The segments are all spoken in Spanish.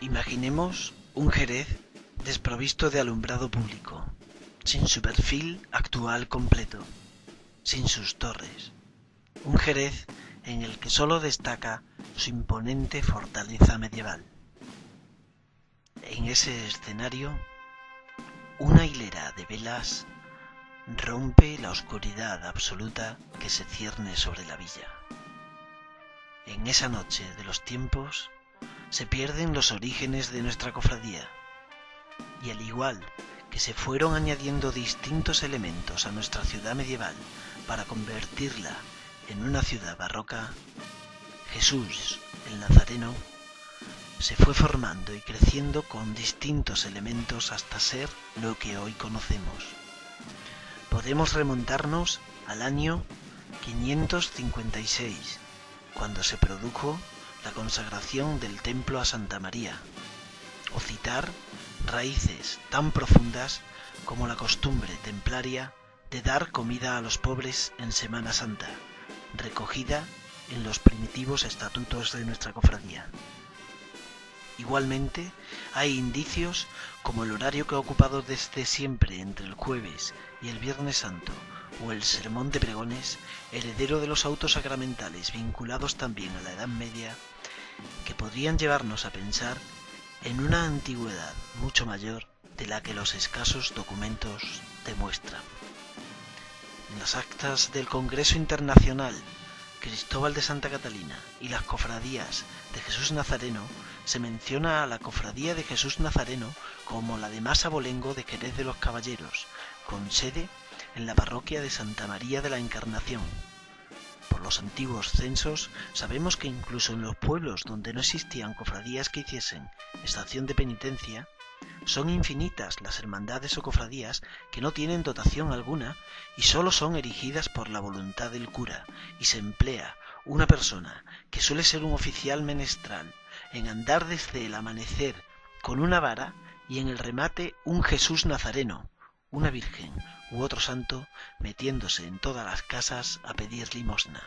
Imaginemos un Jerez desprovisto de alumbrado público, sin su perfil actual completo, sin sus torres. Un Jerez en el que solo destaca su imponente fortaleza medieval. En ese escenario, una hilera de velas rompe la oscuridad absoluta que se cierne sobre la villa. En esa noche de los tiempos se pierden los orígenes de nuestra cofradía, y al igual que se fueron añadiendo distintos elementos a nuestra ciudad medieval para convertirla en una ciudad barroca, Jesús, el Nazareno, se fue formando y creciendo con distintos elementos hasta ser lo que hoy conocemos. Podemos remontarnos al año 556, cuando se produjo la consagración del templo a Santa María, o citar raíces tan profundas como la costumbre templaria de dar comida a los pobres en Semana Santa, recogida en los primitivos estatutos de nuestra cofradía. Igualmente, hay indicios como el horario que ha ocupado desde siempre entre el jueves y el Viernes Santo, o el sermón de pregones, heredero de los autos sacramentales vinculados también a la Edad Media, que podrían llevarnos a pensar en una antigüedad mucho mayor de la que los escasos documentos demuestran. En las actas del Congreso Internacional Cristóbal de Santa Catalina y las cofradías de Jesús Nazareno se menciona a la cofradía de Jesús Nazareno como la de Mas Abolengo de Jerez de los Caballeros, con sede en la parroquia de Santa María de la Encarnación. Por los antiguos censos sabemos que incluso en los pueblos donde no existían cofradías que hiciesen estación de penitencia, son infinitas las hermandades o cofradías que no tienen dotación alguna y sólo son erigidas por la voluntad del cura, y se emplea una persona, que suele ser un oficial menestral, en andar desde el amanecer con una vara y en el remate un Jesús Nazareno, una virgen u otro santo metiéndose en todas las casas a pedir limosna.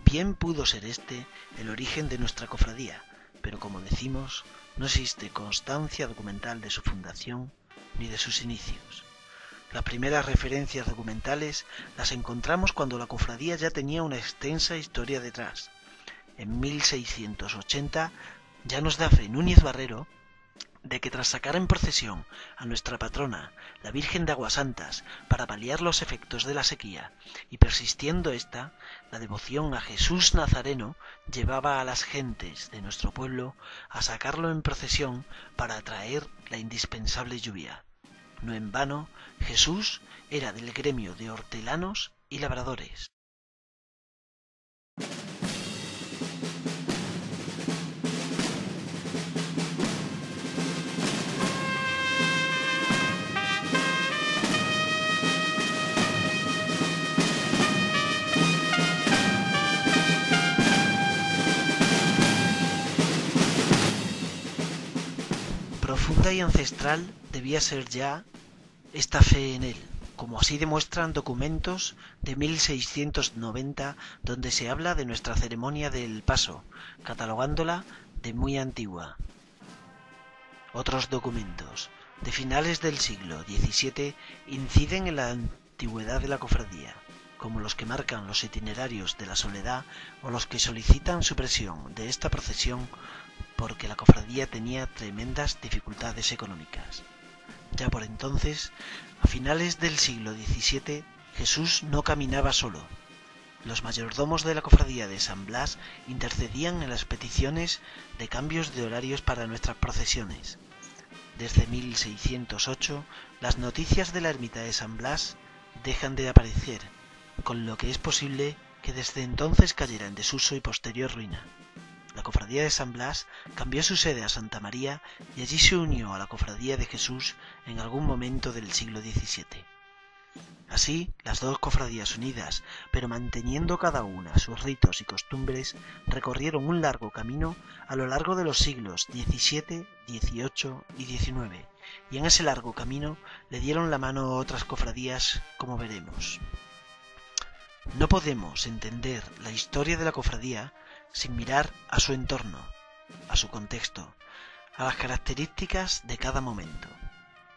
Bien pudo ser este el origen de nuestra cofradía, pero como decimos, no existe constancia documental de su fundación ni de sus inicios. Las primeras referencias documentales las encontramos cuando la cofradía ya tenía una extensa historia detrás. En 1680 ya nos da fe Núñez Barrero de que tras sacar en procesión a nuestra patrona, la Virgen de Aguasantas, para paliar los efectos de la sequía, y persistiendo esta, la devoción a Jesús Nazareno llevaba a las gentes de nuestro pueblo a sacarlo en procesión para atraer la indispensable lluvia. No en vano, Jesús era del gremio de hortelanos y labradores. Profunda y ancestral debía ser ya esta fe en él, como así demuestran documentos de 1690 donde se habla de nuestra ceremonia del paso, catalogándola de muy antigua. Otros documentos de finales del siglo XVII inciden en la antigüedad de la cofradía, como los que marcan los itinerarios de la Soledad o los que solicitan supresión de esta procesión porque la cofradía tenía tremendas dificultades económicas. Ya por entonces, a finales del siglo XVII, Jesús no caminaba solo. Los mayordomos de la cofradía de San Blas intercedían en las peticiones de cambios de horarios para nuestras procesiones. Desde 1608, las noticias de la ermita de San Blas dejan de aparecer, con lo que es posible que desde entonces cayera en desuso y posterior ruina. La cofradía de San Blas cambió su sede a Santa María y allí se unió a la cofradía de Jesús en algún momento del siglo XVII. Así, las dos cofradías unidas, pero manteniendo cada una sus ritos y costumbres, recorrieron un largo camino a lo largo de los siglos XVII, XVIII y XIX, y en ese largo camino le dieron la mano a otras cofradías, como veremos. No podemos entender la historia de la cofradía sin mirar a su entorno, a su contexto, a las características de cada momento.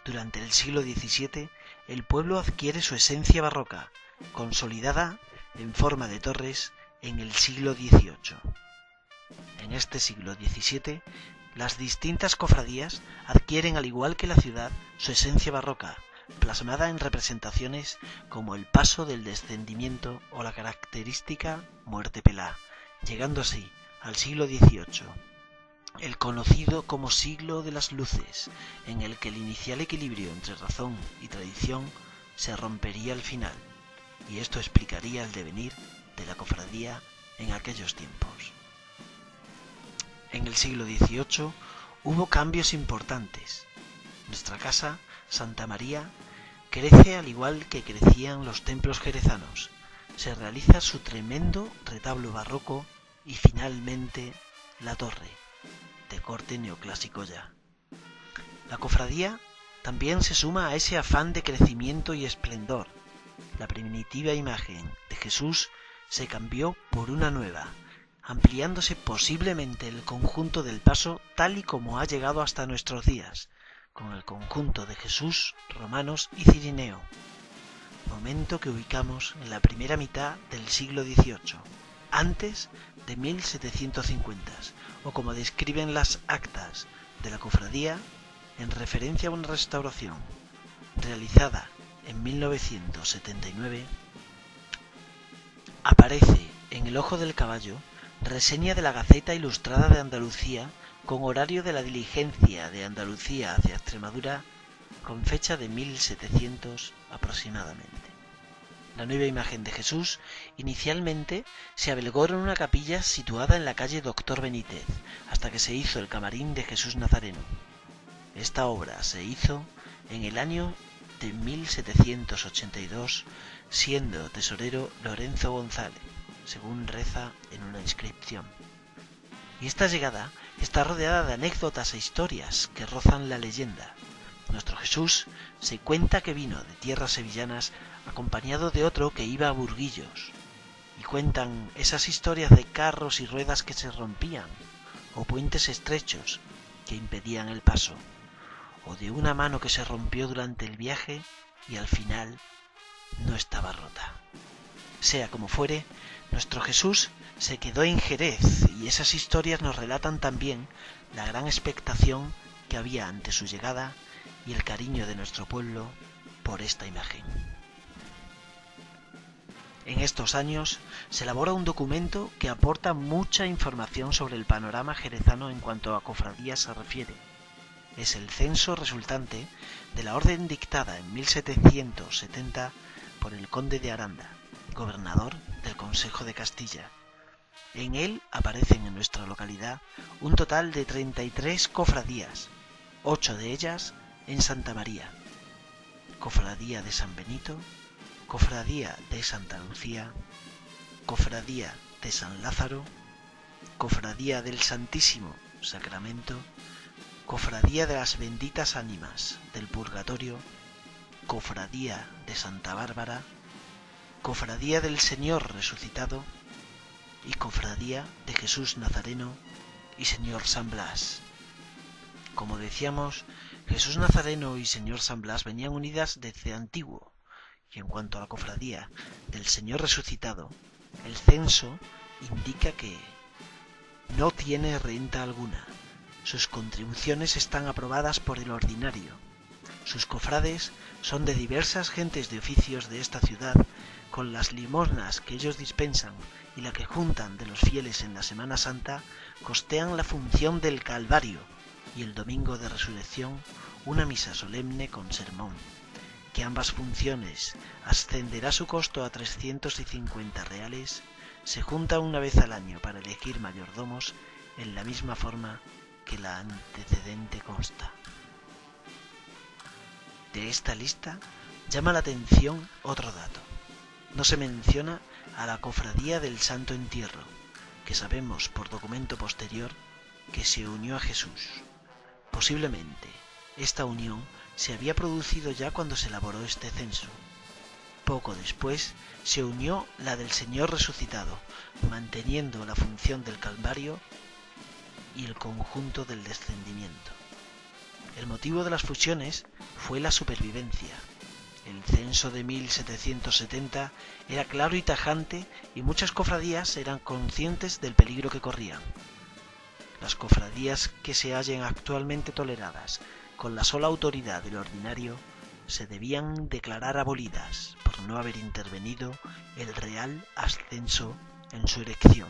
Durante el siglo XVII, el pueblo adquiere su esencia barroca, consolidada en forma de torres en el siglo XVIII. En este siglo XVII, las distintas cofradías adquieren, al igual que la ciudad, su esencia barroca, plasmada en representaciones como el paso del descendimiento o la característica muerte pelá, llegando así al siglo XVIII, el conocido como siglo de las luces, en el que el inicial equilibrio entre razón y tradición se rompería al final, y esto explicaría el devenir de la cofradía en aquellos tiempos. En el siglo XVIII hubo cambios importantes. Nuestra casa, Santa María, crece al igual que crecían los templos jerezanos. Se realiza su tremendo retablo barroco y finalmente la torre, de corte neoclásico ya. La cofradía también se suma a ese afán de crecimiento y esplendor. La primitiva imagen de Jesús se cambió por una nueva, ampliándose posiblemente el conjunto del paso tal y como ha llegado hasta nuestros días, con el conjunto de Jesús, romanos y cirineo, momento que ubicamos en la primera mitad del siglo XVIII, antes de 1750, o como describen las actas de la cofradía, en referencia a una restauración realizada en 1979, aparece en El Ojo del Caballo reseña de la Gaceta Ilustrada de Andalucía con horario de la diligencia de Andalucía hacia Extremadura con fecha de 1700 aproximadamente. La nueva imagen de Jesús inicialmente se albergó en una capilla situada en la calle Doctor Benítez, hasta que se hizo el camarín de Jesús Nazareno. Esta obra se hizo en el año de 1782, siendo tesorero Lorenzo González, según reza en una inscripción. Y esta llegada está rodeada de anécdotas e historias que rozan la leyenda. Nuestro Jesús se cuenta que vino de tierras sevillanas acompañado de otro que iba a Burguillos, y cuentan esas historias de carros y ruedas que se rompían, o puentes estrechos que impedían el paso, o de una mano que se rompió durante el viaje y al final no estaba rota. Sea como fuere, nuestro Jesús se quedó en Jerez, y esas historias nos relatan también la gran expectación que había ante su llegada y el cariño de nuestro pueblo por esta imagen. En estos años se elabora un documento que aporta mucha información sobre el panorama jerezano en cuanto a cofradías se refiere. Es el censo resultante de la orden dictada en 1770 por el conde de Aranda, gobernador del Consejo de Castilla. En él aparecen en nuestra localidad un total de 33 cofradías, 8 de ellas en Santa María: Cofradía de San Benito, Cofradía de Santa Lucía, Cofradía de San Lázaro, Cofradía del Santísimo Sacramento, Cofradía de las Benditas Ánimas del Purgatorio, Cofradía de Santa Bárbara, Cofradía del Señor Resucitado y Cofradía de Jesús Nazareno y Señor San Blas. Como decíamos, Jesús Nazareno y Señor San Blas venían unidas desde antiguo, y en cuanto a la cofradía del Señor Resucitado, el censo indica que no tiene renta alguna. Sus contribuciones están aprobadas por el ordinario. Sus cofrades son de diversas gentes de oficios de esta ciudad, con las limosnas que ellos dispensan y la que juntan de los fieles en la Semana Santa, costean la función del Calvario y el Domingo de Resurrección una misa solemne con sermón, que ambas funciones ascenderá su costo a 350 reales, se junta una vez al año para elegir mayordomos en la misma forma que la antecedente consta. De esta lista llama la atención otro dato. No se menciona a la Cofradía del Santo Entierro, que sabemos por documento posterior que se unió a Jesús. Posiblemente esta unión se había producido ya cuando se elaboró este censo. Poco después se unió la del Señor Resucitado, manteniendo la función del Calvario y el conjunto del descendimiento. El motivo de las fusiones fue la supervivencia. El censo de 1770 era claro y tajante y muchas cofradías eran conscientes del peligro que corrían. Las cofradías que se hallen actualmente toleradas con la sola autoridad del ordinario se debían declarar abolidas por no haber intervenido el Real Ascenso en su erección.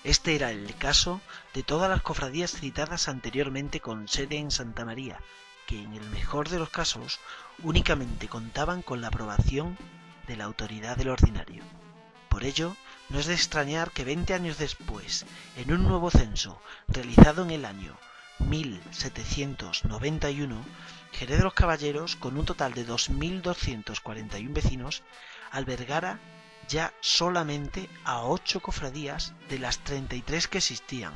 Este era el caso de todas las cofradías citadas anteriormente con sede en Santa María, que en el mejor de los casos únicamente contaban con la aprobación de la autoridad del ordinario. Por ello, no es de extrañar que 20 años después, en un nuevo censo realizado en el año 1791, Jerez de los Caballeros, con un total de 2.241 vecinos, albergara ya solamente a 8 cofradías de las 33 que existían,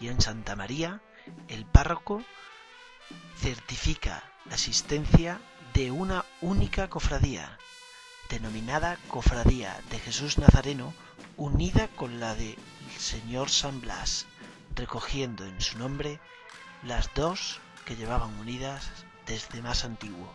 y en Santa María el párroco certifica la existencia de una única cofradía, denominada Cofradía de Jesús Nazareno, unida con la del Señor San Blas, recogiendo en su nombre las dos que llevaban unidas desde más antiguo.